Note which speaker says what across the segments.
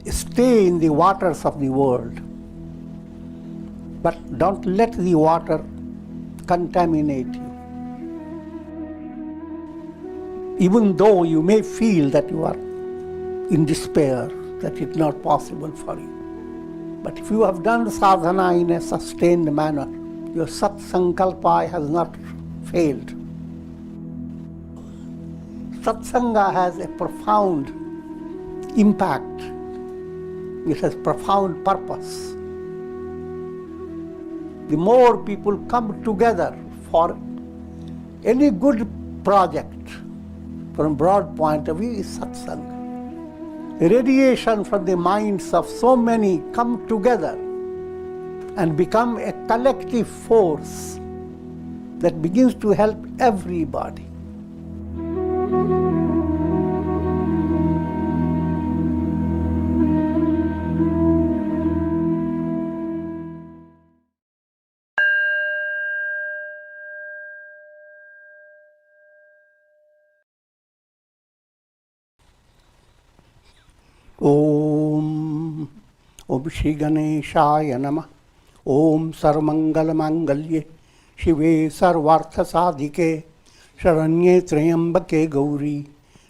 Speaker 1: Stay in the waters of the world, but don't let the water contaminate you. Even though you may feel that you are in despair, that it's not possible for you. But if you have done sadhana in a sustained manner, your sat sankalpa has not failed. Satsanga has a profound impact. It has profound purpose. The more people come together for any good project, from a broad point of view, is satsanga. The radiation from the minds of so many come together and become a collective force that begins to help everybody. Om Shri Ganeshaya Namah. Om Sarvamangala Mangalye Shive Sarvartha Sadhike Sharanye Trayambake Gauri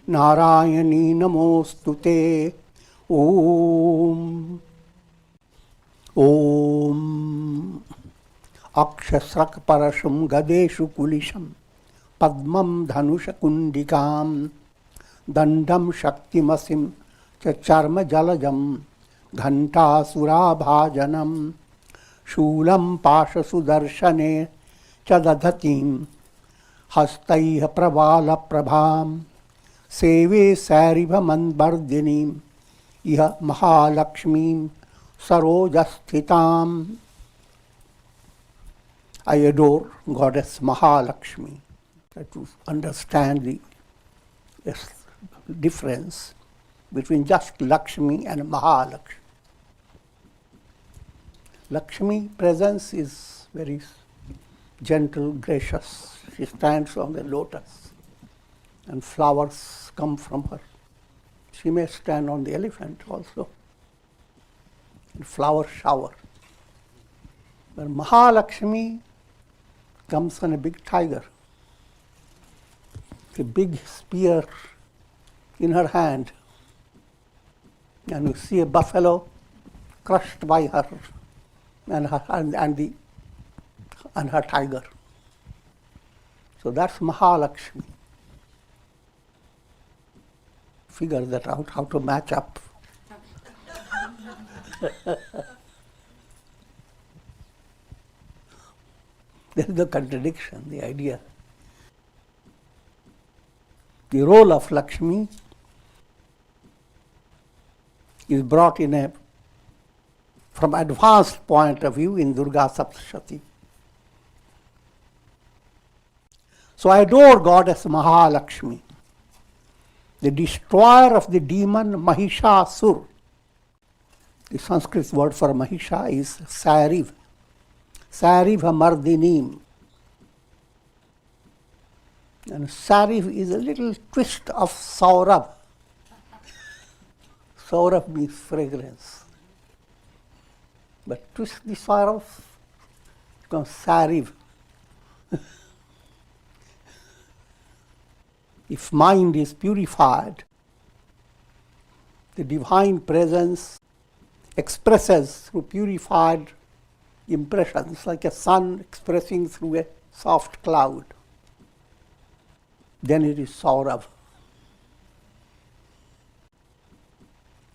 Speaker 1: Narayani Namostute. Om Akshasrak Parashum Gadeshu Kulisham Padmam Dhanusha Kundikam Dandam Shaktimasim Charma Jalajam Ghanta Surabhajanam Shulam Pasha Sudarshane Chadadhatim Hastaiha Pravala Prabham Seve Sariva Manbardinim Iha Maa Lakshmi Sarojasthitam. I adore Goddess Maa Lakshmi. To understand the difference between just Lakshmi and Maa Lakshmi. Lakshmi presence is very gentle, gracious. She stands on the lotus and flowers come from her. She may stand on the elephant also, in flower shower. But Maa Lakshmi comes on a big tiger, a big spear in her hand. And you see a buffalo crushed by her and her tiger. So that's Maa Lakshmi. Figure that out, how to match up. There is no contradiction, the idea. The role of Lakshmi is brought in from advanced point of view in Durga Saptashati. So I adore Goddess Maa Lakshmi, the destroyer of the demon Mahishasur. The Sanskrit word for Mahisha is Sariv. Sariva Mardinim. And Sariv is a little twist of Saurabh. Saurabh means fragrance. But twist the Saurabh becomes Sariv. If mind is purified, the divine presence expresses through purified impressions, like a sun expressing through a soft cloud. Then it is Saurabh.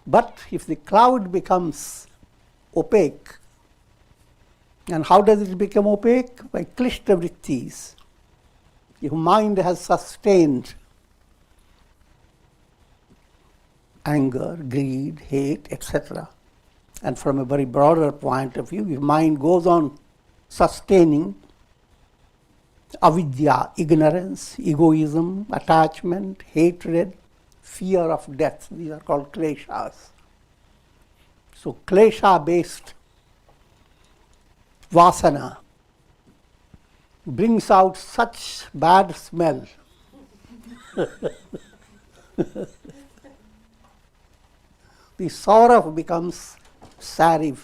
Speaker 1: But if the cloud becomes opaque, and how does it become opaque? By klishta vrittis. If mind has sustained anger, greed, hate, etc., and from a very broader point of view, if mind goes on sustaining avidya, ignorance, egoism, attachment, hatred, fear of death, these are called kleshas. So klesha-based vasana brings out such bad smell The Saurav becomes Sariv.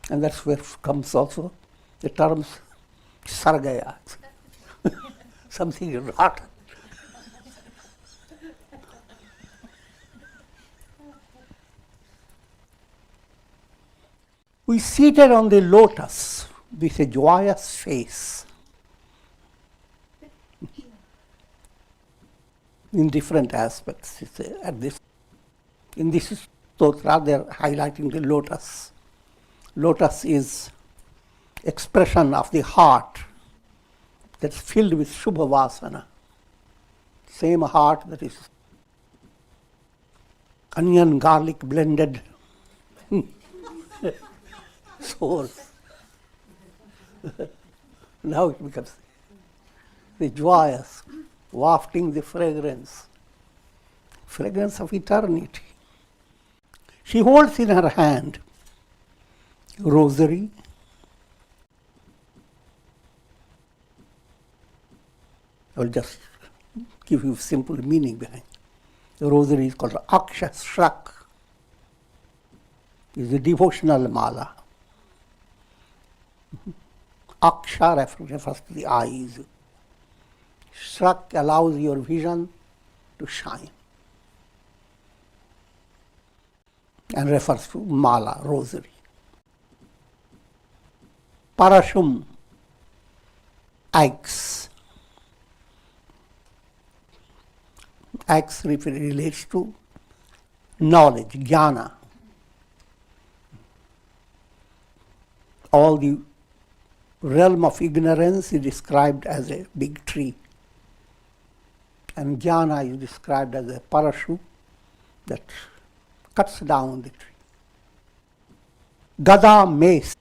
Speaker 1: And that's where comes also the terms Sargaya, something rotten. We seated on the lotus with a joyous face in different aspects. In this stotra, they are highlighting the lotus. Lotus is expression of the heart that's filled with Shubha Vasana. Same heart that is onion, garlic blended source. Now it becomes the joyous, wafting the fragrance of eternity. She holds in her hand rosary, I will just give you simple meaning behind. The rosary is called Aksha Shrak. It's a devotional mala. Aksha refers to the eyes. Shrak allows your vision to shine. And refers to mala, rosary. Parashum, eggs. Eggs relates to knowledge, jnana. All the realm of ignorance is described as a big tree. And jnana is described as a parashu that cuts down the tree. Gada, mace.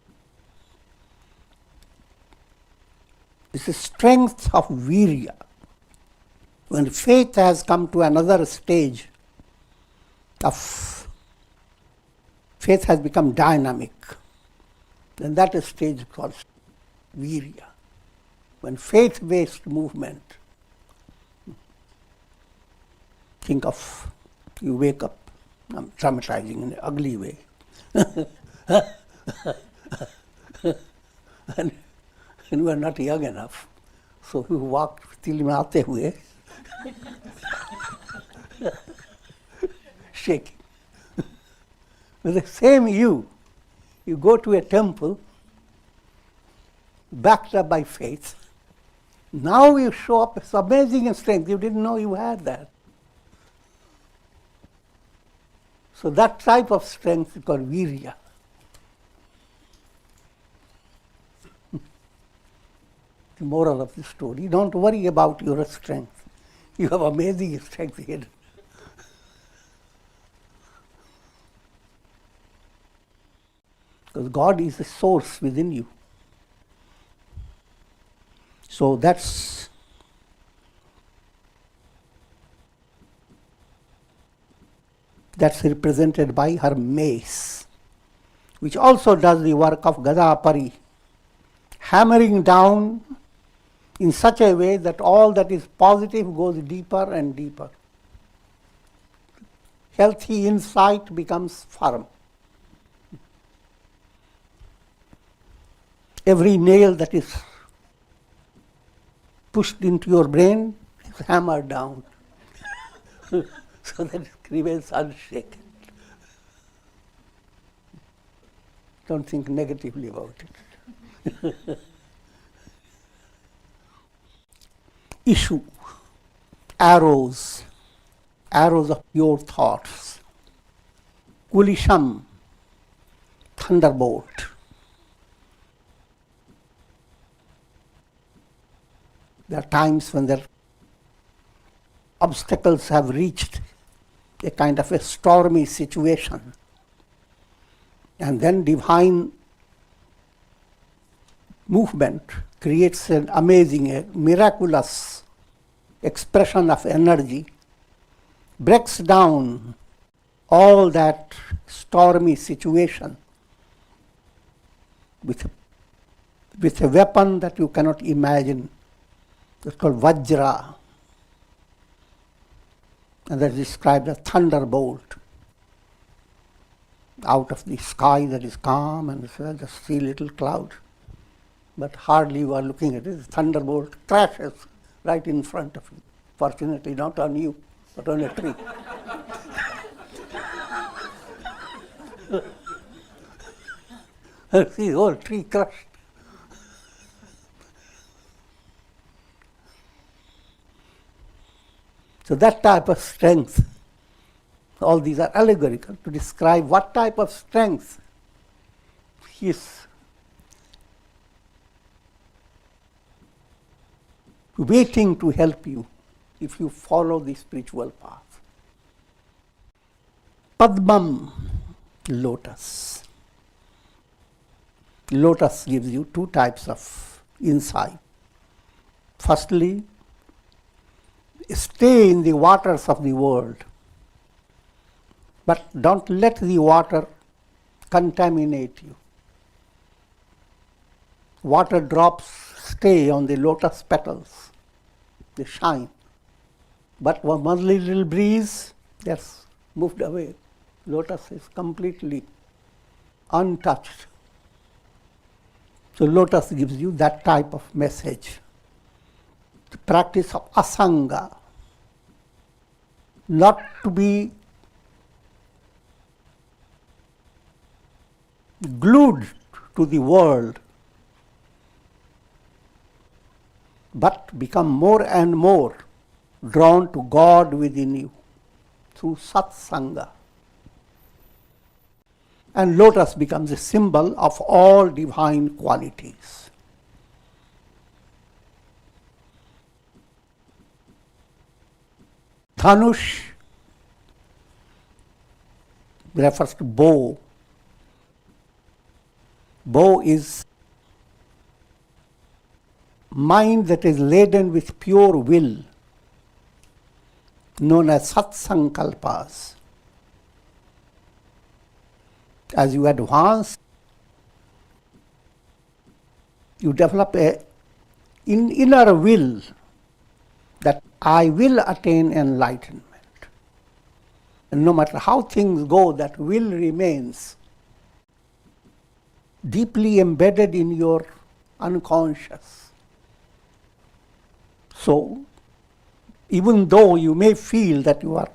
Speaker 1: This is strength of virya. When faith has come to another stage of faith has become dynamic, then that is stage called virya. When faith-based movement, think of you wake up, I'm dramatizing in an ugly way, and you are not young enough, so you walk till में आते हुए shaking. With the same you go to a temple backed up by faith. Now you show up with amazing strength. You didn't know you had that. So that type of strength is called virya. The moral of the story, don't worry about your strength. You have amazing strength hidden. Because God is the source within you. So that's represented by her mace, which also does the work of Gadapari, hammering down in such a way that all that is positive goes deeper and deeper. Healthy insight becomes firm. Every nail that is pushed into your brain is hammered down so that it remains unshaken. Don't think negatively about it. Issue, arrows of pure thoughts. Kulisham, thunderbolt. There are times when their obstacles have reached a kind of a stormy situation, and then divine movement creates an amazing, a miraculous expression of energy, breaks down all that stormy situation with a weapon that you cannot imagine It's called Vajra. And that is described as thunderbolt. Out of the sky that is calm and just see little cloud. But hardly you are looking at it. The thunderbolt crashes right in front of you. Fortunately not on you, but on a tree. See the whole tree crushed. So that type of strength, all these are allegorical to describe what type of strength is waiting to help you if you follow the spiritual path. Padmam, lotus. Lotus gives you two types of insight. Firstly, stay in the waters of the world, but don't let the water contaminate you. Water drops stay on the lotus petals, they shine. But one little breeze, that's moved away. Lotus is completely untouched. So lotus gives you that type of message. The practice of asanga, not to be glued to the world, but become more and more drawn to God within you through satsanga. And lotus becomes a symbol of all divine qualities. Dhanush refers to bow. Bow is mind that is laden with pure will, known as satsankalpas. As you advance, you develop an inner will that I will attain enlightenment. And no matter how things go, that will remains deeply embedded in your unconscious. So, even though you may feel that you are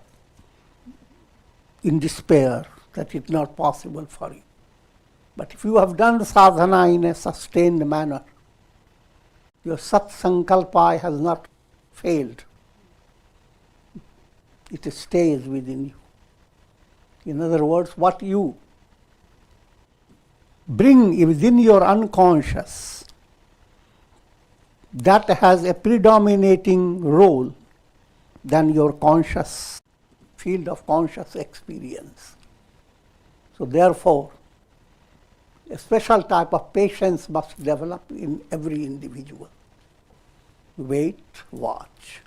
Speaker 1: in despair, that it's not possible for you, but if you have done sadhana in a sustained manner, your satsankalpa has not failed. It stays within you. In other words, what you bring within your unconscious, that has a predominating role than your conscious field of conscious experience. So therefore, a special type of patience must develop in every individual. Wait, watch.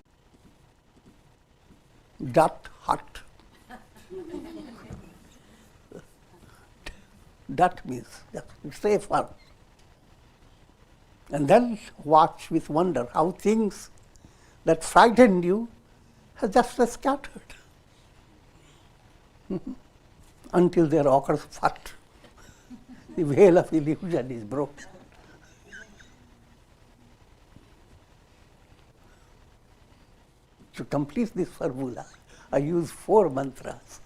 Speaker 1: Dat hut. Dat means stay firm. And then watch with wonder how things that frightened you have just scattered until there occurs fat. The veil of illusion is broken. To complete this formula, I use 4 mantras.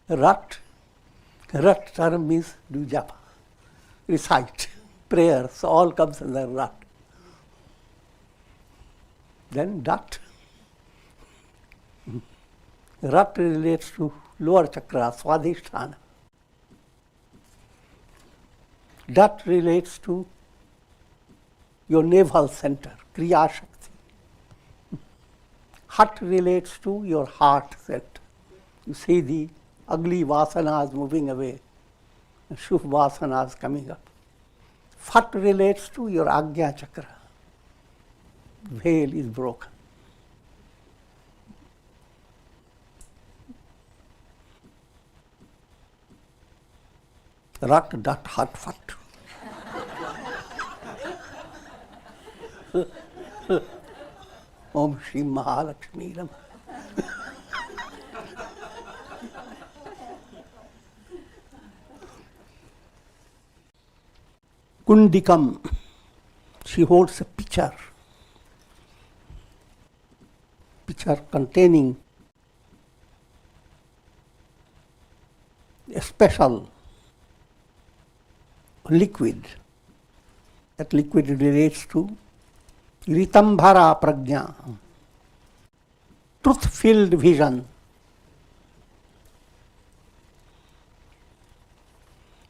Speaker 1: Rat term means do japa, recite, prayers, all comes under rat. Then dat. Rat relates to lower chakra, swadhisthana. Dat relates to your navel center, kriya shakti. Hut relates to your heart center. You see the ugly vasanas moving away, and shubh vasanas coming up. Fat relates to your agya chakra. Veil is broken. Rat, dat, hat, fat. Om Shri Maa Lakshmi Aradhana. Kundikam, she holds a pitcher containing a special liquid. That liquid relates to Ritambhara Prajna, truth-filled vision.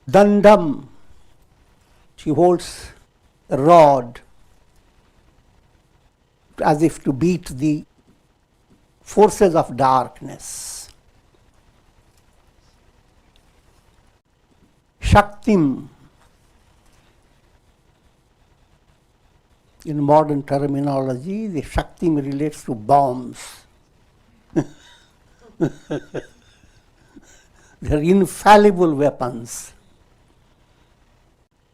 Speaker 1: Dandam, she holds a rod as if to beat the forces of darkness. Shaktim, in modern terminology, the Shaktim relates to bombs. They are infallible weapons.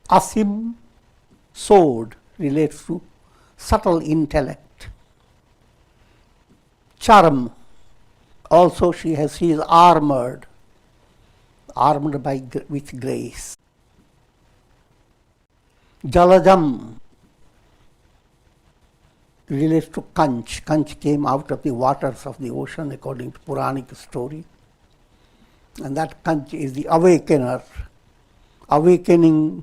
Speaker 1: Asim, sword, relates to subtle intellect. Charm, also she is armored with grace. Jalajam relates to Kanch. Kanch came out of the waters of the ocean according to Puranic story. And that Kanch is the awakener, awakening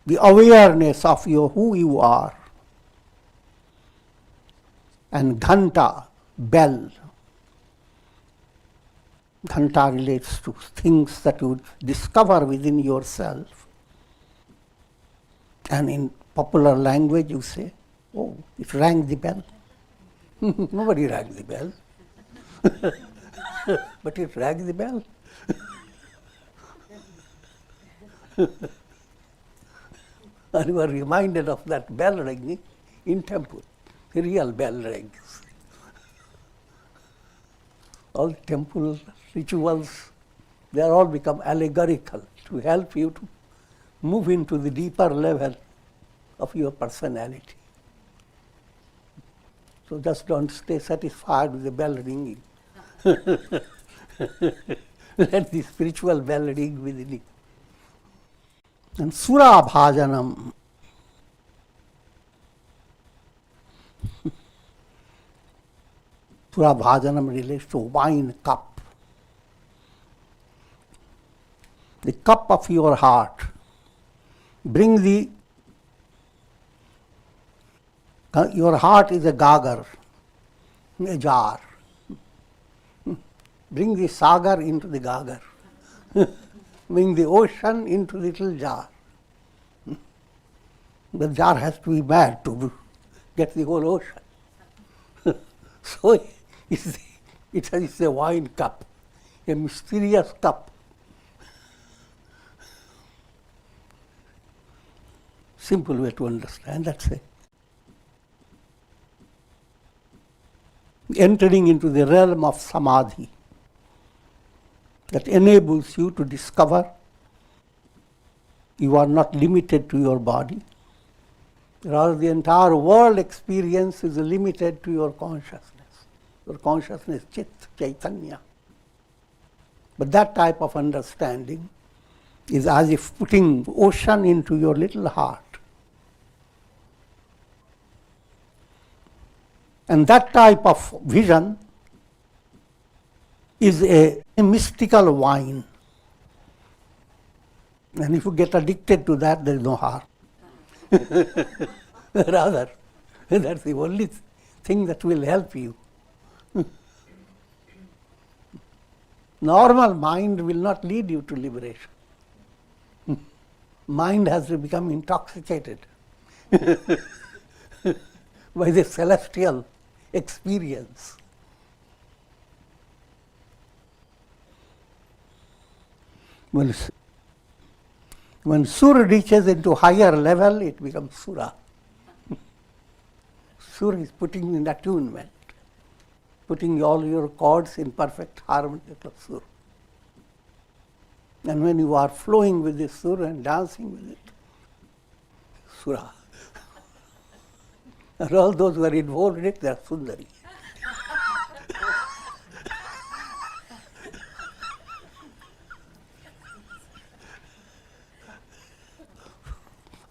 Speaker 1: the awareness of who you are. And Ghanta, bell. Ghanta relates to things that you discover within yourself. And in popular language you say, oh, it rang the bell. Nobody rang the bell. But it rang the bell. And you are reminded of that bell ringing in temple. The real bell rings. All temple rituals, they are all become allegorical to help you to move into the deeper level of your personality. So just don't stay satisfied with the bell ringing. Let the spiritual bell ring within you. And Sura Bhajanam. Sura Bhajanam relates to wine cup. The cup of your heart. Bring your heart is a gagar, a jar. Bring the sagar into the gagar. Bring the ocean into the little jar. The jar has to be mad to get the whole ocean. So it's a wine cup, a mysterious cup. Simple way to understand, that's it. Entering into the realm of samadhi that enables you to discover you are not limited to your body. Rather, the entire world experience is limited to your consciousness. Your consciousness, Chit, Chaitanya. But that type of understanding is as if putting ocean into your little heart. And that type of vision is a mystical wine. And if you get addicted to that, there is no harm. Rather, that's the only thing that will help you. Normal mind will not lead you to liberation. Mind has to become intoxicated by the celestial experience. When Sur reaches into higher level, it becomes Sura. Sur is putting in attunement, putting all your chords in perfect harmony with Sur. And when you are flowing with this Sur and dancing with it, Sura. And all those who are involved in it, they are Sundari.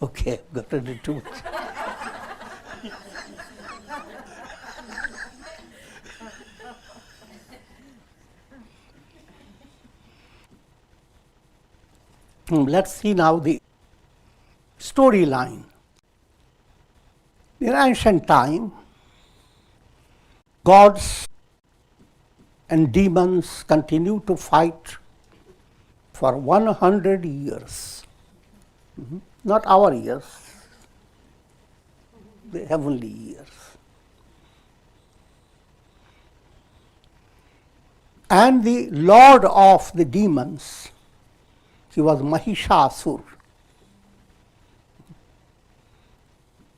Speaker 1: Okay, I've gotten into too much. Let's see now the storyline. In ancient time, gods and demons continued to fight for 100 years. Not our years, the heavenly years. And the lord of the demons, he was Mahishasur.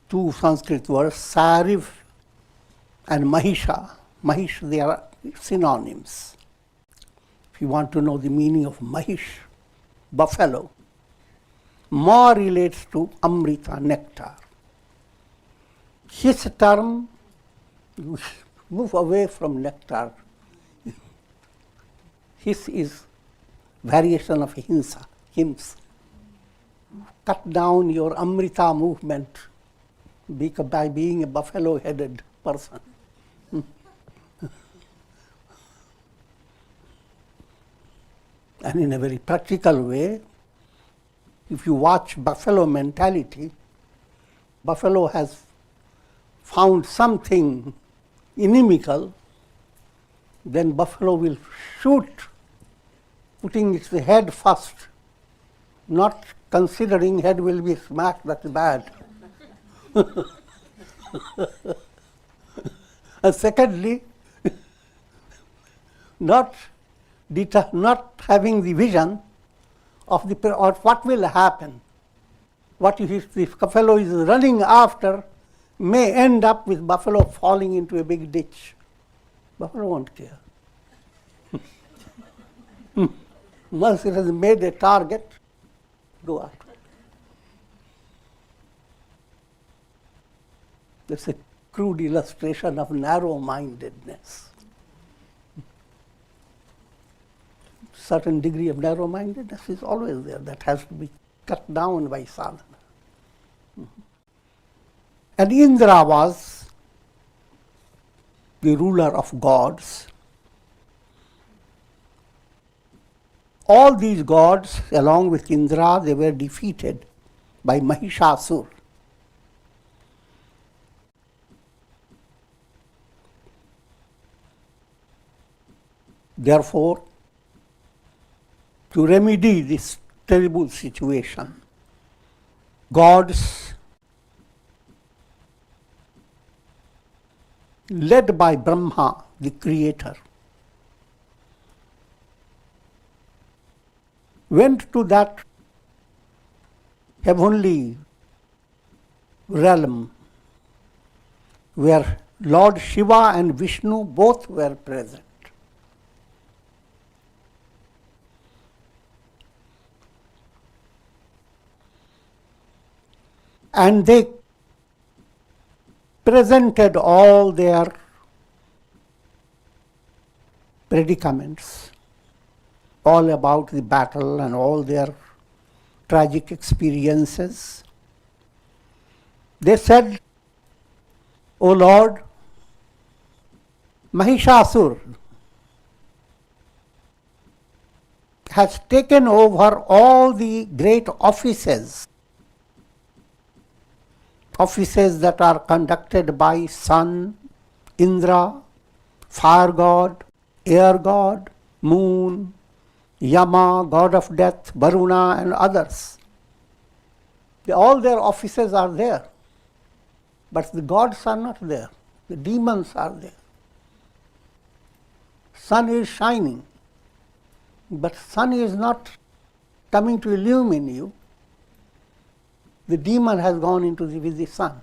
Speaker 1: Two Sanskrit words, Sariv and Mahisha. Mahish, they are synonyms. If you want to know the meaning of Mahish, buffalo, Maa relates to Amrita, nectar. His term, move away from nectar. His is variation of hinsa, hymns. Cut down your Amrita movement by being a buffalo-headed person. And in a very practical way, if you watch buffalo mentality, buffalo has found something inimical, then buffalo will shoot, putting its head first, not considering head will be smashed, that's bad. And secondly, not having the vision of what will happen. What if the buffalo is running after may end up with buffalo falling into a big ditch. Buffalo won't care. Once it has made a target, go after it. That's a crude illustration of narrow-mindedness. Certain degree of narrow-mindedness is always there. That has to be cut down by sadhana. And Indra was the ruler of gods. All these gods, along with Indra, they were defeated by Mahishasur. Therefore, to remedy this terrible situation, gods led by Brahma, the creator, went to that heavenly realm where Lord Shiva and Vishnu both were present. And they presented all their predicaments, all about the battle and all their tragic experiences. They said, "O Lord, Mahishasur has taken over all the great offices that are conducted by sun, Indra, fire god, air god, moon, Yama, god of death, Varuna, and others. All their offices are there, but the gods are not there. The demons are there. Sun is shining, but sun is not coming to illumine you. The demon has gone with the sun.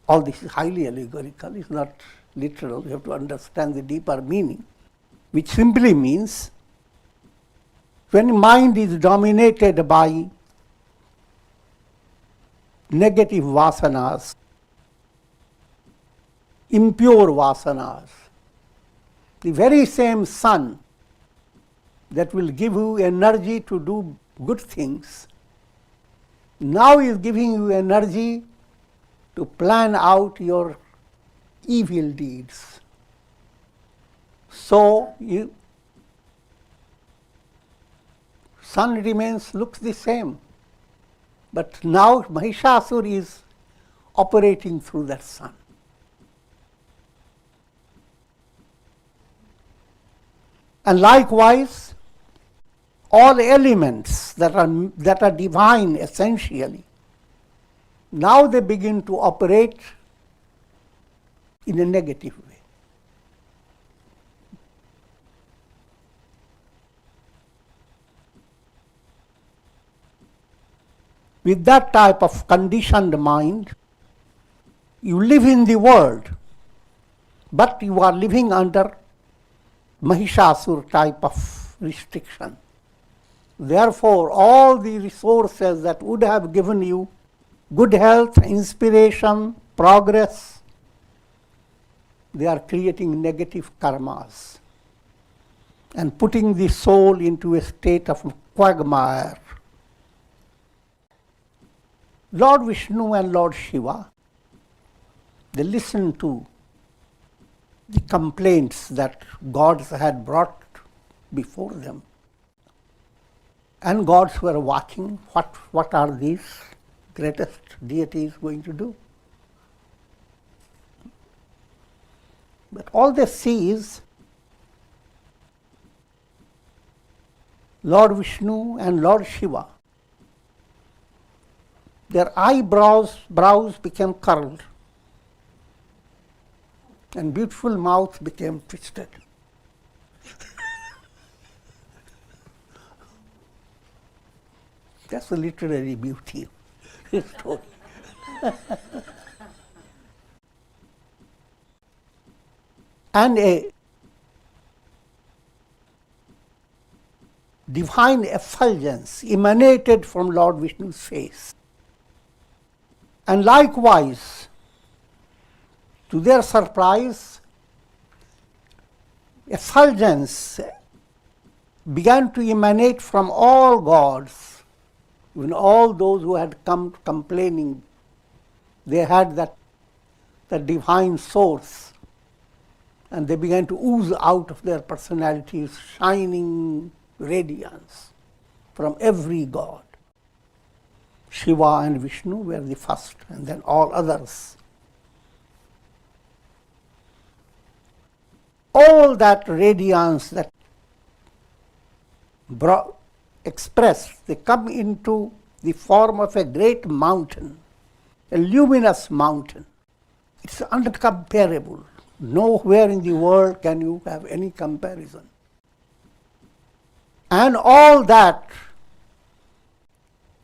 Speaker 1: All this is highly allegorical, it's not literal. You have to understand the deeper meaning, which simply means when mind is dominated by negative vasanas, impure vasanas. The very same sun that will give you energy to do good things now is giving you energy to plan out your evil deeds. So sun looks the same, but now Mahishasura is operating through that sun. And likewise, all elements that are divine essentially, now they begin to operate in a negative way. With that type of conditioned mind, you live in the world, but you are living under Mahishasura type of restriction. Therefore, all the resources that would have given you good health, inspiration, progress, they are creating negative karmas and putting the soul into a state of quagmire. Lord Vishnu and Lord Shiva, they listened to the complaints that gods had brought before them. And gods were watching what are these greatest deities going to do. But all they see is Lord Vishnu and Lord Shiva. Their brows became curled, and beautiful mouth became twisted. That's the literary beauty of his story. And a divine effulgence emanated from Lord Vishnu's face. And likewise, to their surprise, effulgence began to emanate from all gods, even all those who had come complaining. They had that divine source, and they began to ooze out of their personalities shining radiance from every god. Shiva and Vishnu were the first, and then all others. All that radiance that expressed, they come into the form of a great mountain, a luminous mountain. It's uncomparable. Nowhere in the world can you have any comparison. And all that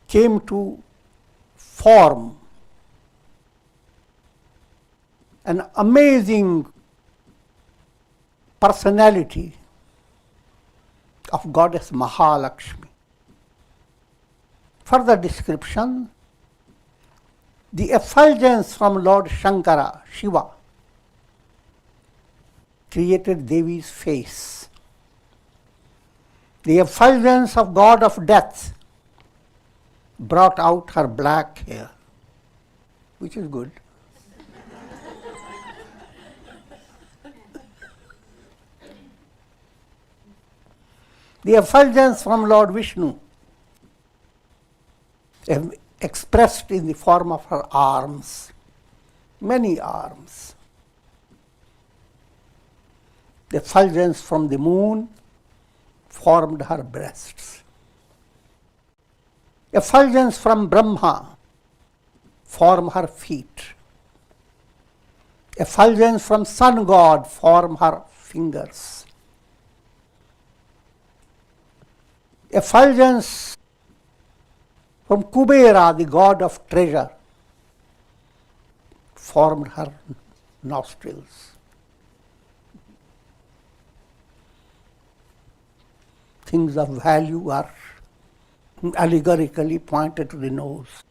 Speaker 1: came to form an amazing personality of goddess Maa Lakshmi. Further description, the effulgence from Lord Shankara, Shiva, created Devi's face. The effulgence of god of death brought out her black hair, which is good. The effulgence from Lord Vishnu, expressed in the form of her arms, many arms. The effulgence from the moon formed her breasts. Effulgence from Brahma formed her feet. Effulgence from sun god formed her fingers. Effulgence from Kubera, the god of treasure, formed her nostrils. Things of value are allegorically pointed to the nose.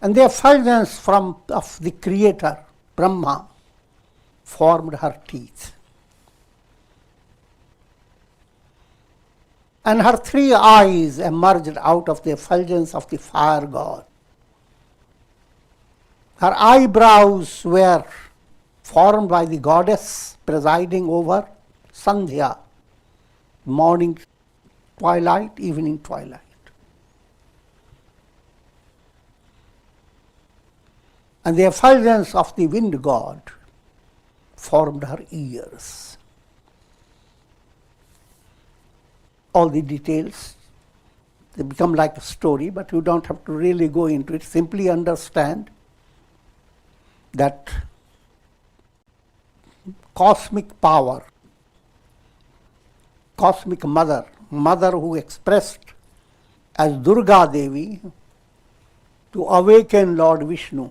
Speaker 1: And the effulgence of the Creator, Brahma, formed her teeth. And her 3 eyes emerged out of the effulgence of the fire god. Her eyebrows were formed by the goddess presiding over Sandhya, morning twilight, evening twilight. And the effulgence of the wind god formed her ears. All the details, they become like a story, but you don't have to really go into it. Simply understand that cosmic power, cosmic mother who expressed as Durga Devi to awaken Lord Vishnu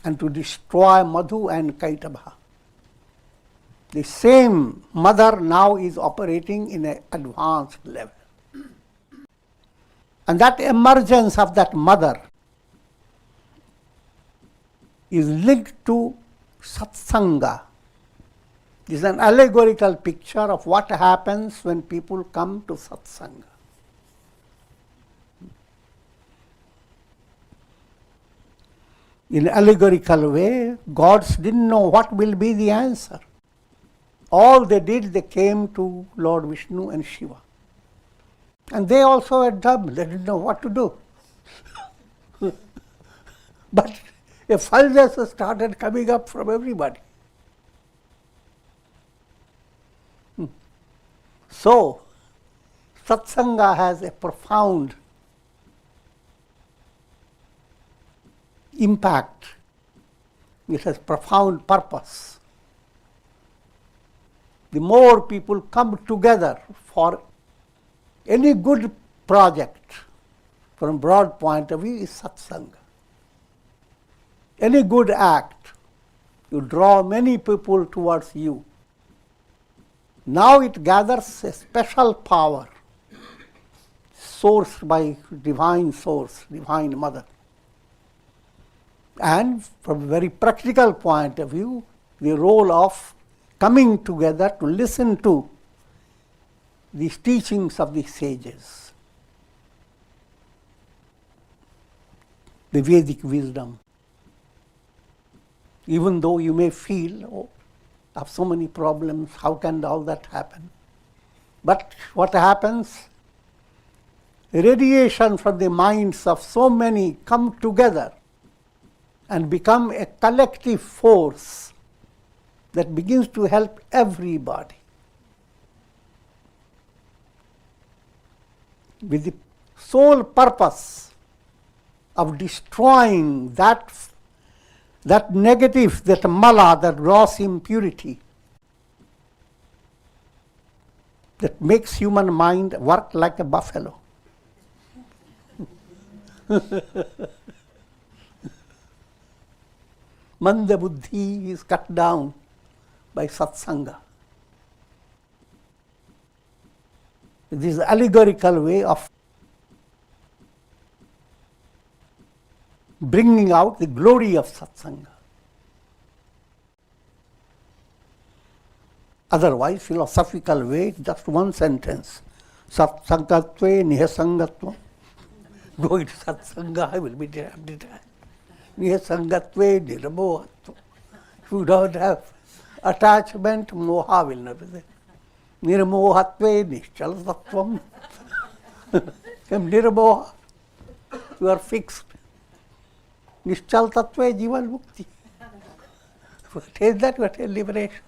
Speaker 1: and to destroy Madhu and Kaitaba. The same mother now is operating in an advanced level. And that emergence of that mother is linked to satsanga. This is an allegorical picture of what happens when people come to satsanga. In an allegorical way, gods didn't know what will be the answer. All they did, they came to Lord Vishnu and Shiva. And they also were dumb, they didn't know what to do. But effulgence started coming up from everybody. So, satsanga has a profound impact. It has profound purpose. The more people come together for any good project, from broad point of view, is satsanga. Any good act, you draw many people towards you. Now it gathers a special power, sourced by divine source, divine mother. And from a very practical point of view, the role of coming together to listen to these teachings of the sages, the Vedic wisdom. Even though you may feel, oh, I have so many problems, how can all that happen? But what happens? Radiation from the minds of so many come together and become a collective force that begins to help everybody. With the sole purpose of destroying that negative, that mala, that gross impurity that makes human mind work like a buffalo. Manda buddhi is cut down by satsanga. This is an allegorical way of bringing out the glory of satsanga. Otherwise, philosophical way, just one sentence. Satsangatve nihasangatvam. Go into satsanga, I will be damned. Nihasangatve niramohatvam. If you don't have attachment, moha will not be there. Nirmohatve nischalatatvam. Nirmoha, you are fixed. Nischalatatve jivan mukti. What is that? What is liberation?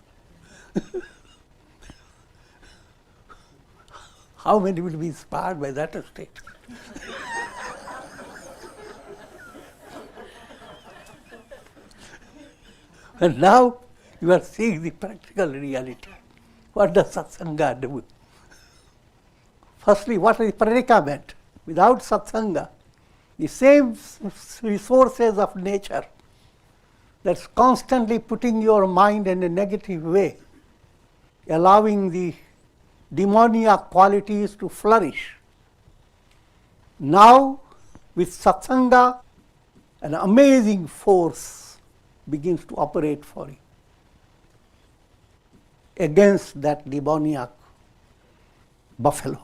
Speaker 1: How many will be inspired by that state? And now you are seeing the practical reality. What does satsanga do? Firstly, what is the predicament? Without satsanga, the same resources of nature that's constantly putting your mind in a negative way, allowing the demoniac qualities to flourish. Now with satsanga, an amazing force begins to operate for you against that demoniac buffalo.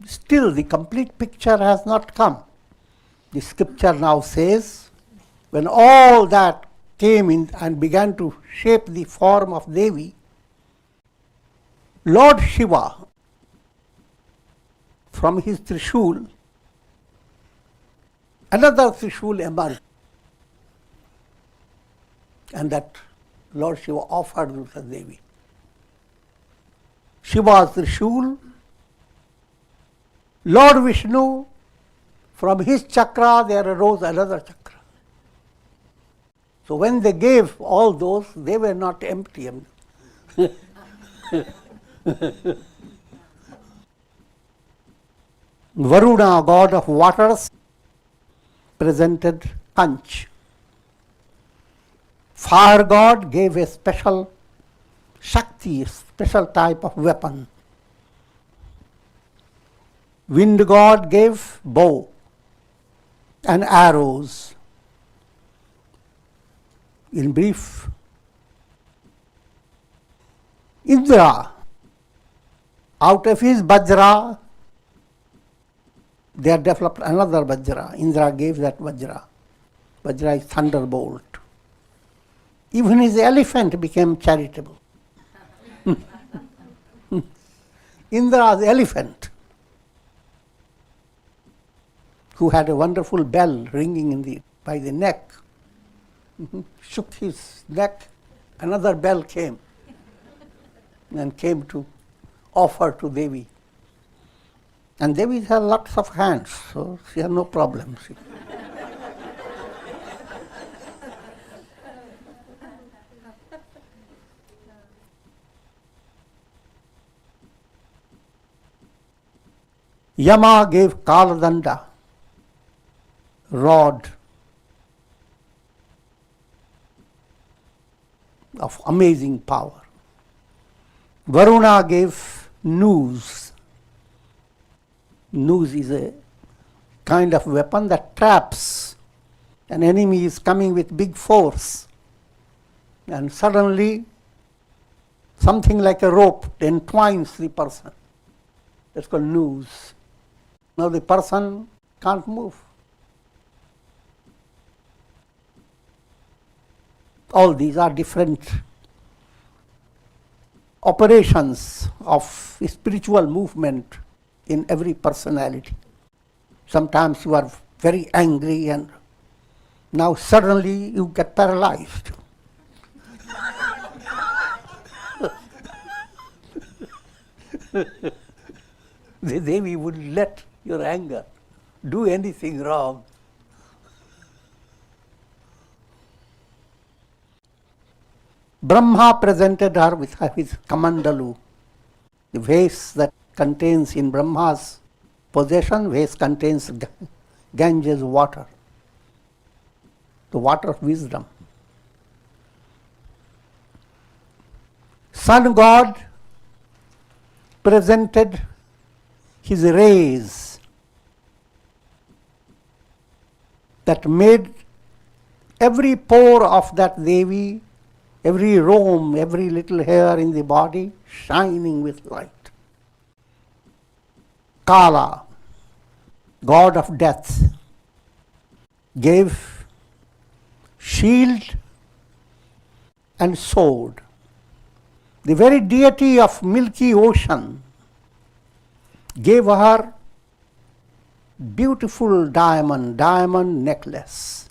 Speaker 1: Still, the complete picture has not come. The scripture now says, when all that came in and began to shape the form of Devi, Lord Shiva, from his Trishul, another Trishul emerged. And that Lord Shiva offered to the Devi. Shiva's Trishul, Lord Vishnu, from his chakra there arose another chakra. So when they gave all those, they were not empty. Varuna, god of waters, presented Kanch. Fire god gave a special Shakti, special type of weapon. Wind god gave bow and arrows. In brief, Indra, out of his Vajra, they have developed another Vajra. Indra gave that Vajra. Vajra is thunderbolt. Even his elephant became charitable. Indra's elephant, who had a wonderful bell ringing by the neck, shook his neck, another bell came and came to offer to Devi. And Devi has lots of hands, so she has no problem. Yama gave Kaladanda, rod of amazing power. Varuna gave noose. Noose is a kind of weapon that traps. An enemy is coming with big force, and suddenly something like a rope entwines the person. That's called noose. Now the person can't move. All these are different operations of spiritual movement in every personality. Sometimes you are very angry and now suddenly you get paralyzed. The Devi would let your anger do anything wrong. Brahma presented her with his Kamandalu, the vase that contains in Brahma's possession, vase contains Ganges water, the water of wisdom. Sun God presented his rays that made every pore of that Devi, every rome, every little hair in the body shining with light. Kala, god of death, gave shield and sword. The very deity of milky ocean gave her beautiful diamond necklace,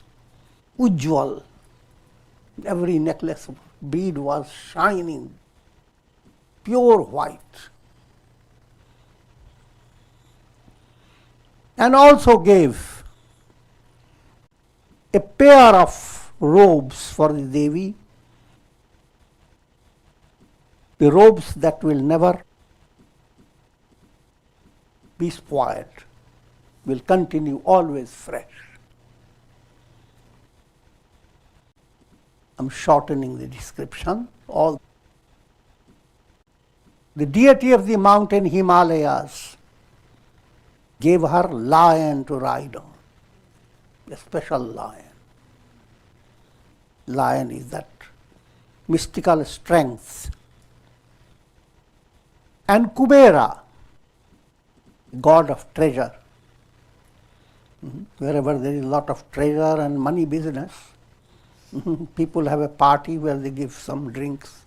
Speaker 1: Ujjwal. Every necklace bead was shining, pure white. And also gave a pair of robes for the Devi, the robes that will never be spoiled, will continue always fresh. I'm shortening the description. All the deity of the mountain Himalayas gave her lion to ride on, a special lion. Lion is that mystical strength. And Kubera, god of treasure. Wherever there is a lot of treasure and money business, people have a party where they give some drinks.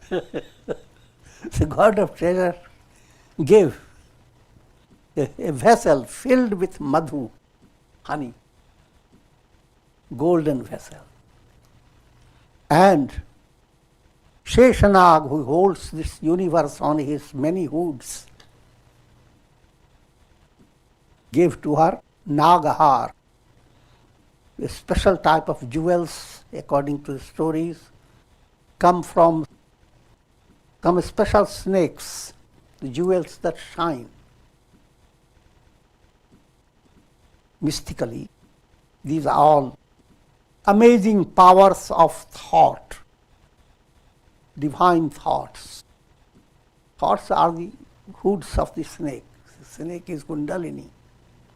Speaker 1: The god of treasure gave a vessel filled with madhu, honey, golden vessel. And Sheshanag, who holds this universe on his many hoods, gave to her Nagahar, a special type of jewels, according to the stories, come from some special snakes, the jewels that shine. Mystically, these are all amazing powers of thought, divine thoughts. Thoughts are the hoods of the snake. The snake is Kundalini,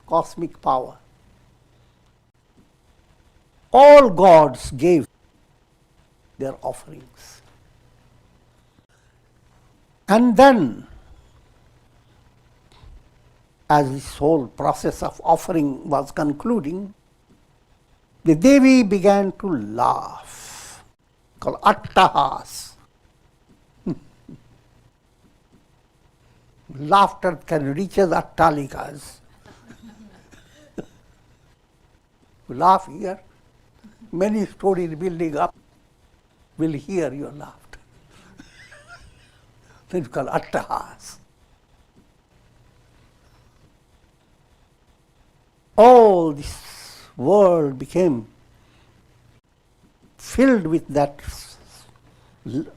Speaker 1: cosmic power. All gods gave their offerings. And then, as this whole process of offering was concluding, the Devi began to laugh, called Attahas. Laughter can reach as Attalikas. You laugh here, many stories building up will hear your laughter. It's called Attahas. All this world became filled with that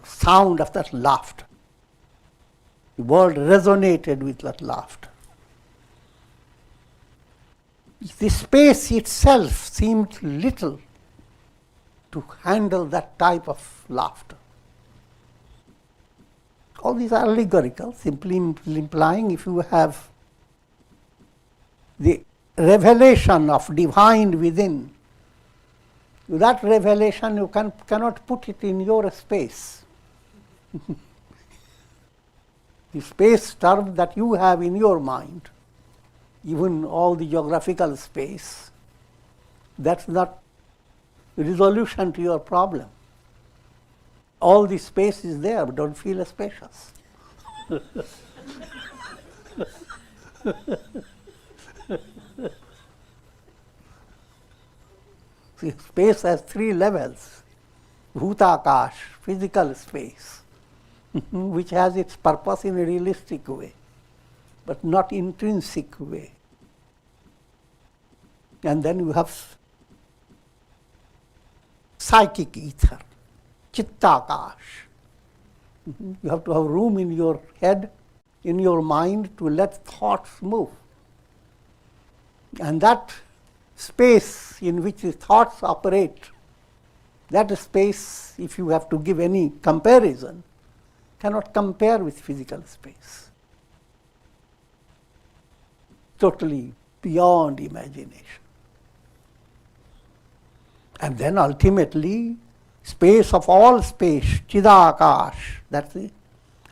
Speaker 1: sound of that laughter. The world resonated with that laughter. The space itself seemed little to handle that type of laughter. All these are allegorical, simply implying if you have the revelation of divine within, that revelation you cannot put it in your space. The space term that you have in your mind, even all the geographical space, that's not resolution to your problem. All the space is there, but don't feel spacious. See, space has three levels. Bhutakash, physical space, which has its purpose in a realistic way, but not intrinsic way. And then you have psychic ether, Chittakash. You have to have room in your head, in your mind, to let thoughts move. And that space in which the thoughts operate, that space, if you have to give any comparison, cannot compare with physical space. Totally beyond imagination. And then ultimately, space of all space, Chidakash, that's the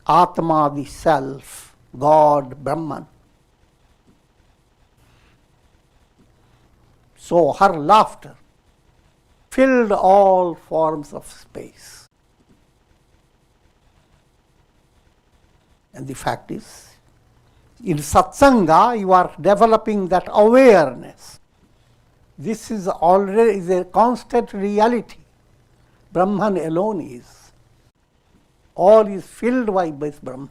Speaker 1: Atma, the self, God, Brahman. So her laughter filled all forms of space. And the fact is, in satsanga, you are developing that awareness. This is already a constant reality. Brahman alone is. All is filled by Brahman.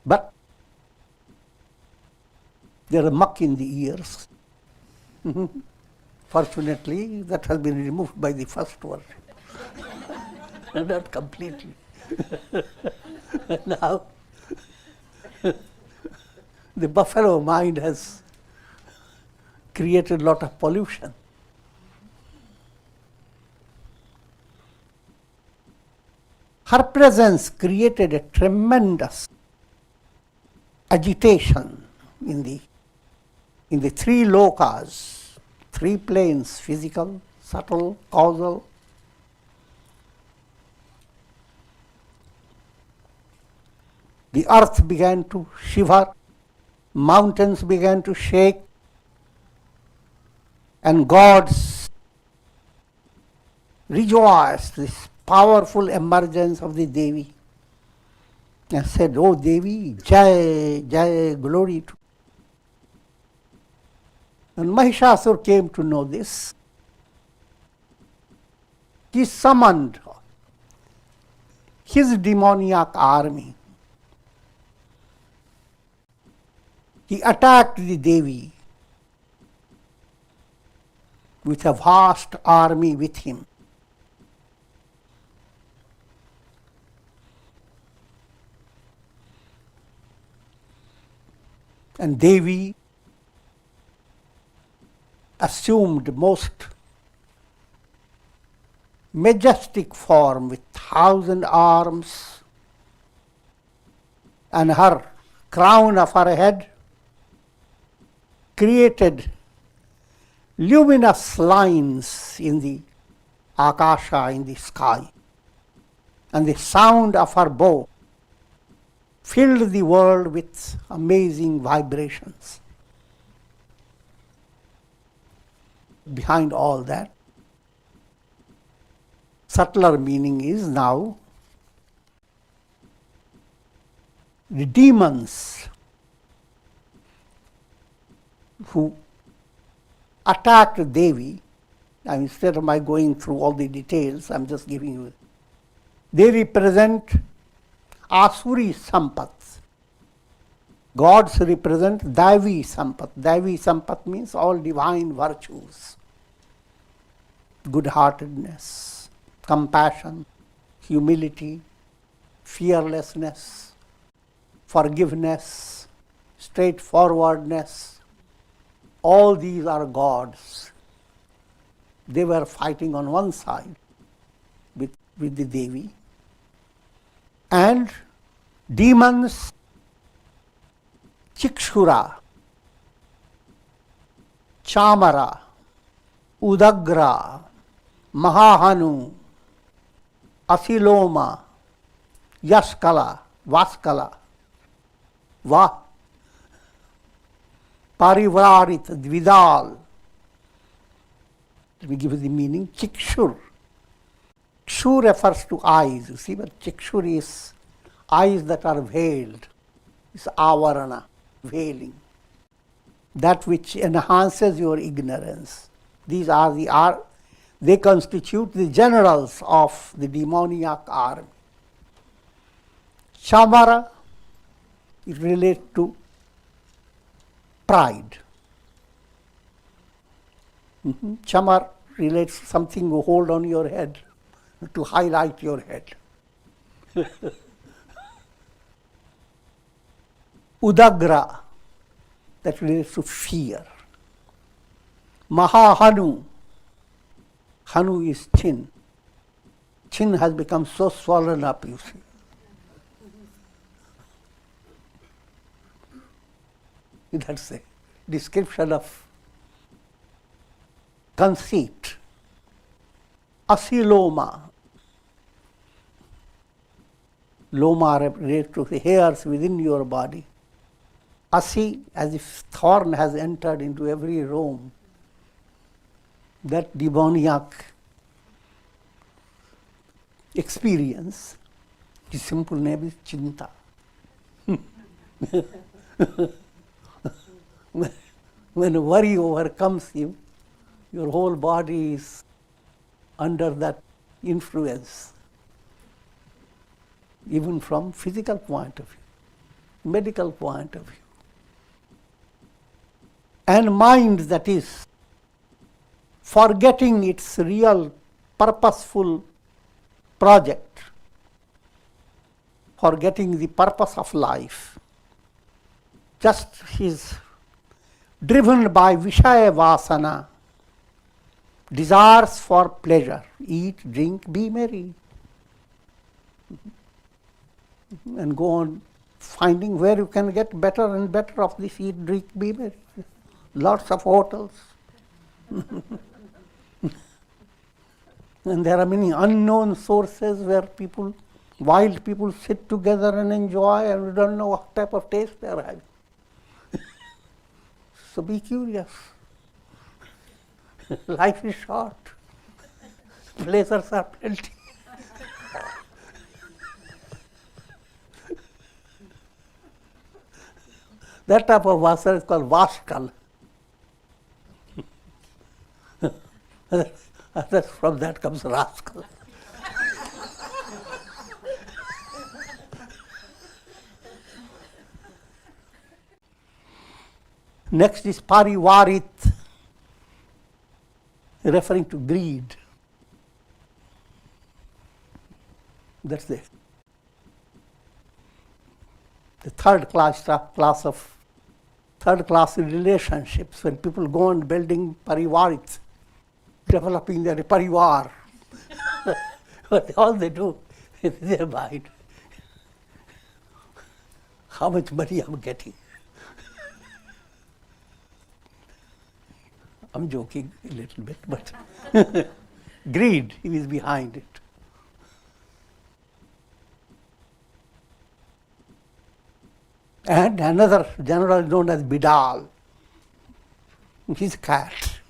Speaker 1: But there is muck in the ears. Fortunately, that has been removed by the first version. Not completely. Now, the buffalo mind has created a lot of pollution. Her presence created a tremendous agitation in the three lokas, three planes, physical, subtle, causal. The earth began to shiver, mountains began to shake, and gods rejoiced this powerful emergence of the Devi and said, "Oh Devi, Jai, Jai, glory to." And Mahishasur came to know this. He summoned his demoniac army. He attacked the Devi with a vast army with him. And Devi assumed most majestic form with 1,000 arms, and her crown of her head created luminous lines in the akasha, in the sky, and the sound of her bow filled the world with amazing vibrations. Behind all that, subtler meaning is now the demons who attacked Devi. And instead of my going through all the details, I'm just giving you. They represent Asuri Sampats. Gods represent Daivi Sampat. Daivi Sampat means all divine virtues. Good-heartedness, compassion, humility, fearlessness, forgiveness, straightforwardness. All these are gods. They were fighting on one side with the Devi. And demons, Chikshura, Chamara, Udagra, Mahahanu, Asiloma, Yaskala, Vaskala, Parivrarit, Dvidal. Let me give you the meaning. Chikshur. Kshu refers to eyes, you see, but Chikshur is eyes that are veiled. It's avarana, veiling. That which enhances your ignorance. These are they constitute the generals of the demoniac army. Chamara, it relates to pride. Chamar relates to something you hold on your head to highlight your head. Udagra, that relates to fear. Mahahanu, Hanu is chin. Chin has become so swollen up, you see. That's a description of conceit. Asiloma. Loma relates to the hairs within your body. Asi, as if thorn has entered into every room. That demoniac experience, his simple name is Chinta. When worry overcomes you, your whole body is under that influence, even from physical point of view, medical point of view. And mind that is forgetting its real purposeful project, forgetting the purpose of life, just is driven by Vishaya Vasana, desires for pleasure, eat, drink, be merry, and go on finding where you can get better and better of this eat, drink, be merry. Lots of hotels. And there are many unknown sources where wild people sit together and enjoy, and we don't know what type of taste they are having. So be curious. Life is short. Pleasures are plenty. That type of vasa is called vaskal. From that comes rascal. Next is parivarit, referring to greed. That's the third class relationships, when people go on building parivarit, developing their parivar. But all they do is their mind. How much money I'm getting. I'm joking a little bit, but greed is behind it. And another general known as Bidal. He's a cat.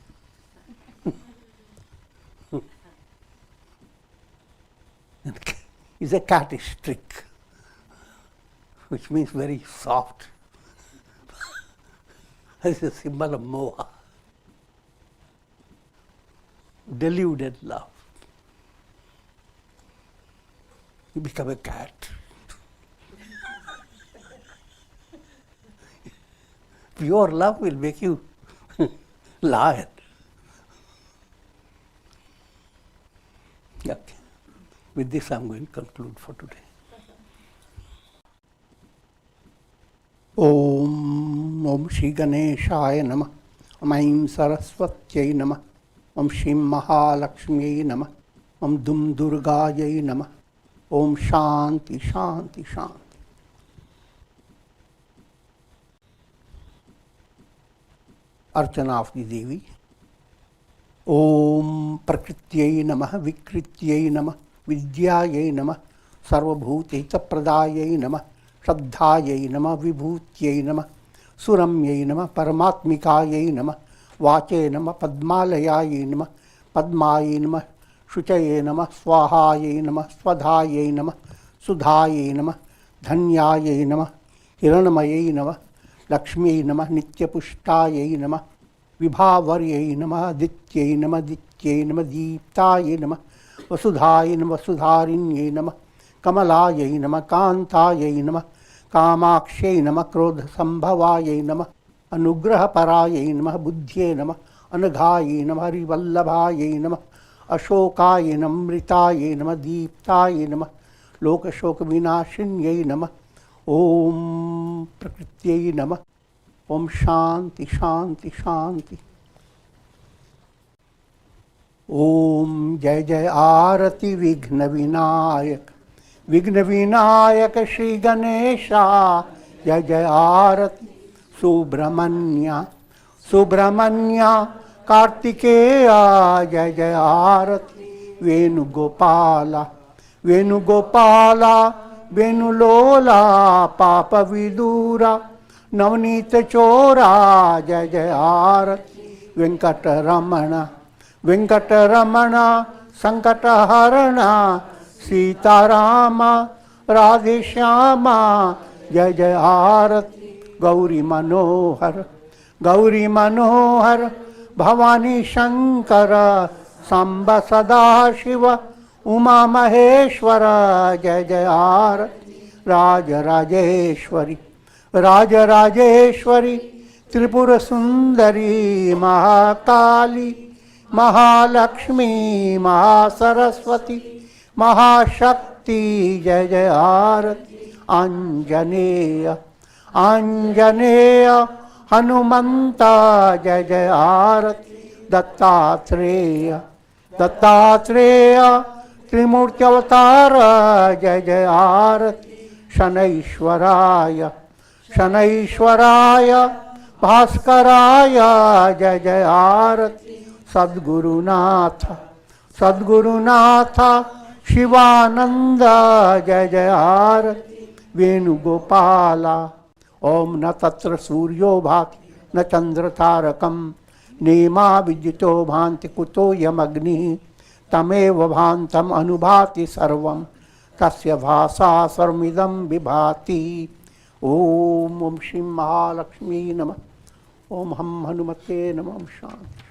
Speaker 1: It's a cattish trick, which means very soft. It's a symbol of moha. Deluded love. You become a cat. Pure love will make you lion. Okay. With this, I'm going to conclude for today. Om Shri Ganeshaya Namah. Om Aim Saraswatyai Namah. Om Shri Maa Lakshmi Namah. Om Dum Durgayai Namah. Om Shanti Shanti Shanti. Archana of the Devi. Om Prakrityai Namah, Vikrityai Namah, Vidyayai Namah, Sarvabhuteta Pradayai Namah, Shraddhayai Namah, Vibhutyai Namah, Suramyai Namah, Paramatmikayai Namah, Vache Namah, Padmalayai Namah, Padmayai Namah, Shuchayai Namah, Swahayai Namah, Swadhayai Namah, Sudhayai Namah, Dhanyayai Namah, Hiranamayai Namah, Lakshmi Namah, Nityapushtaye Namah, Vibhavarye Namah, Dityay Namah, Dityay Namah, Deeptaye Namah, Vasudhaye Namah, Vasudharinye Namah, Kamalaye Namah, Kantaye Namah, Kamakshay Namah, Krodha Sambhavaye Namah, Anugraha Paraye Namah, Buddhye Namah, Anaghaye Namah, Harivallabhaye Namah, Ashokaye Namah, Mritaye Namah, Deeptaye Namah, Lokashoka Vinashinyay Namah, Om Prakrityai Namah. Om Shanti Shanti Shanti. Om Jai Jai Arati Vighna Vinayak. Vighna Vinayak Shri Ganesha. Jai Jai Arati Subramanya. Subramanya Kartikeya. Jai Jai Arati Venugopala. Venugopala. Venulola Papa Vidura. Navnita Chora, Jai Jai Arati, Venkataramana, Venkataramana, Sankataharana, Sitarama, Radheshyama, Jai Jai Arati, Gauri Manohar, Gauri Manohar, Bhavani Shankara, Samba Sadashiva, Uma Maheshwara, Jai Jai Arati, Raja Rajeshwari, Raja Rajeshwari, Tripura Sundari, Mahakali, Mahalakshmi, Mahasaraswati, Mahashakti, Jai Jai Arati, Anjaneya, Anjaneya, Hanumanta, Jai Jai Arati, Dattatreya, Dattatreya, Trimurti Avatara, Jai Jai Arati, शनैश्वराय शनैश्वराय भास्कराय जय जय आरती सद्गुरुनाथ सद्गुरुनाथ शिवानंद जय जय आरती वेणुगोपाला। ओम न तत्र सूर्यो भाति न चंद्र तारकम नेमा विद्युतो भान्ति कुतो यमग्निः तमेव भान्तम अनुभाति सर्वं तस्य भासा सर्वमिदं विभाति। ओम श्री महालक्ष्मी नमः। ओम हम हनुमते नमः। शांति।